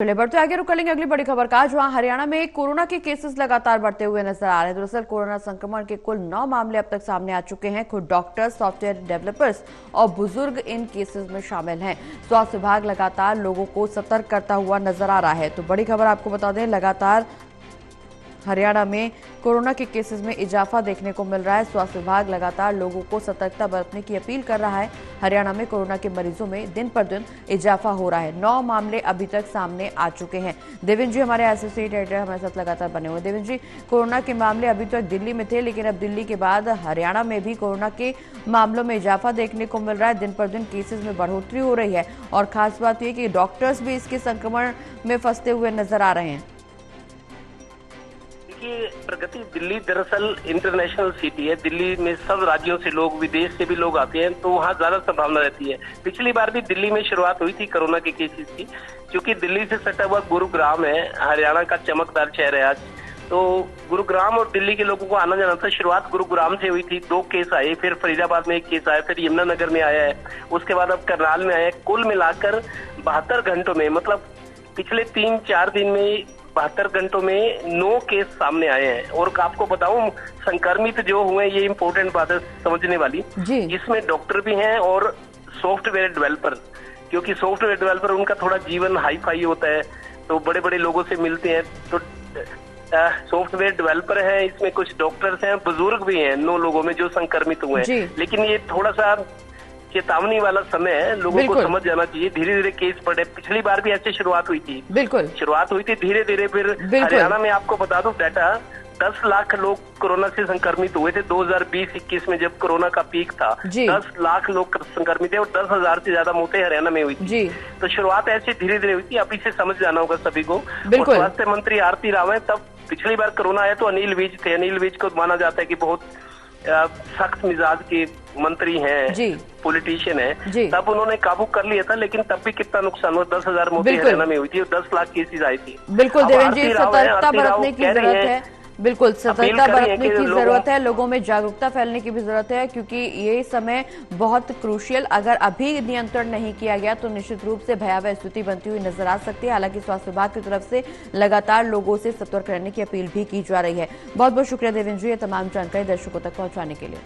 चलिए बढ़ते आगे रुक करेंगे अगली बड़ी खबर का, जहां हरियाणा में कोरोना के केसेस लगातार बढ़ते हुए नजर आ रहे हैं। दरअसल कोरोना संक्रमण के कुल 9 मामले अब तक सामने आ चुके हैं। खुद डॉक्टर्स, सॉफ्टवेयर डेवलपर्स और बुजुर्ग इन केसेस में शामिल हैं। स्वास्थ्य विभाग लगातार लोगों को सतर्क करता हुआ नजर आ रहा है। तो बड़ी खबर आपको बता दें, लगातार हरियाणा में कोरोना के केसेस में इजाफा देखने को मिल रहा है। स्वास्थ्य विभाग लगातार लोगों को सतर्कता बरतने की अपील कर रहा है। हरियाणा में कोरोना के मरीजों में दिन पर दिन इजाफा हो रहा है। 9 मामले अभी तक सामने आ चुके हैं। देवेंद्र जी हमारे एसोसिएट एडिटर हमारे साथ लगातार बने हुए। देवेंद्र जी, कोरोना के मामले अभी तक दिल्ली में थे, लेकिन अब दिल्ली के बाद हरियाणा में भी कोरोना के मामलों में इजाफा देखने को मिल रहा है। दिन पर दिन केसेस में बढ़ोतरी हो रही है और खास बात यह कि डॉक्टर्स भी इसके संक्रमण में फंसते हुए नजर आ रहे हैं। प्रगति, दिल्ली दरअसल इंटरनेशनल सिटी है। दिल्ली में सब राज्यों से लोग, विदेश से भी लोग आते हैं, तो वहाँ ज्यादा संभावना रहती है। पिछली बार भी दिल्ली में शुरुआत हुई थी कोरोना के केसेस की, क्योंकि दिल्ली से सटा हुआ गुरुग्राम है, हरियाणा का चमकदार शहर है आज। तो गुरुग्राम और दिल्ली के लोगों को आना जाना था। शुरुआत गुरुग्राम से हुई थी, 2 केस आए, फिर फरीदाबाद में 1 केस आया, फिर यमुनानगर में आया है, उसके बाद अब करनाल में आया है। कुल मिलाकर 72 घंटों में, मतलब पिछले 3-4 दिन में 72 घंटों में 9 केस सामने आए हैं। और आपको बताऊं, संक्रमित जो हुए, ये इंपॉर्टेंट बात है समझने वाली, इसमें डॉक्टर भी हैं और सॉफ्टवेयर डेवलपर, क्योंकि सॉफ्टवेयर डेवलपर उनका थोड़ा जीवन हाई फाई होता है, तो बड़े बड़े लोगों से मिलते हैं। तो सॉफ्टवेयर डेवलपर हैं, इसमें कुछ डॉक्टर्स हैं, बुजुर्ग भी हैं 9 लोगों में जो संक्रमित हुए हैं। लेकिन ये थोड़ा सा चेतावनी वाला समय है, लोगों को समझ जाना चाहिए। धीरे धीरे केस बढ़े। पिछली बार भी ऐसे शुरुआत हुई थी, शुरुआत हुई थी धीरे धीरे। फिर हरियाणा में आपको बता दूं डाटा, 10 लाख लोग कोरोना से संक्रमित हुए थे 2020-21 में, जब कोरोना का पीक था। 10 लाख लोग संक्रमित थे और 10,000 से ज्यादा मौतें हरियाणा में हुई थी। तो शुरुआत ऐसे धीरे धीरे हुई थी। अब इसे समझ जाना होगा सभी को। स्वास्थ्य मंत्री आरती राव है, तब पिछली बार कोरोना आया तो अनिल विज थे। अनिल विज को माना जाता है कि बहुत सख्त मिजाज के मंत्री हैं, पॉलिटिशियन है। तब उन्होंने काबू कर लिया था, लेकिन तब भी कितना नुकसान हुआ, 10,000 मौतें हरियाणा में हुई थी और 10 लाख केसेज आई थी। बिल्कुल देवेंद्र जी, सतर्कता बरतने की जरूरत है। बिल्कुल सतर्कता बरतने की जरूरत है, लोगों में जागरूकता फैलने की भी जरूरत है, क्योंकि ये समय बहुत क्रूशियल, अगर अभी नियंत्रण नहीं किया गया तो निश्चित रूप से भयावह स्थिति बनती हुई नजर आ सकती है। हालांकि स्वास्थ्य विभाग की तरफ से लगातार लोगों से सतर्क रहने की अपील भी की जा रही है। बहुत बहुत शुक्रिया देवेंद्र जी, ये तमाम जानकारी दर्शकों तक पहुंचाने के लिए।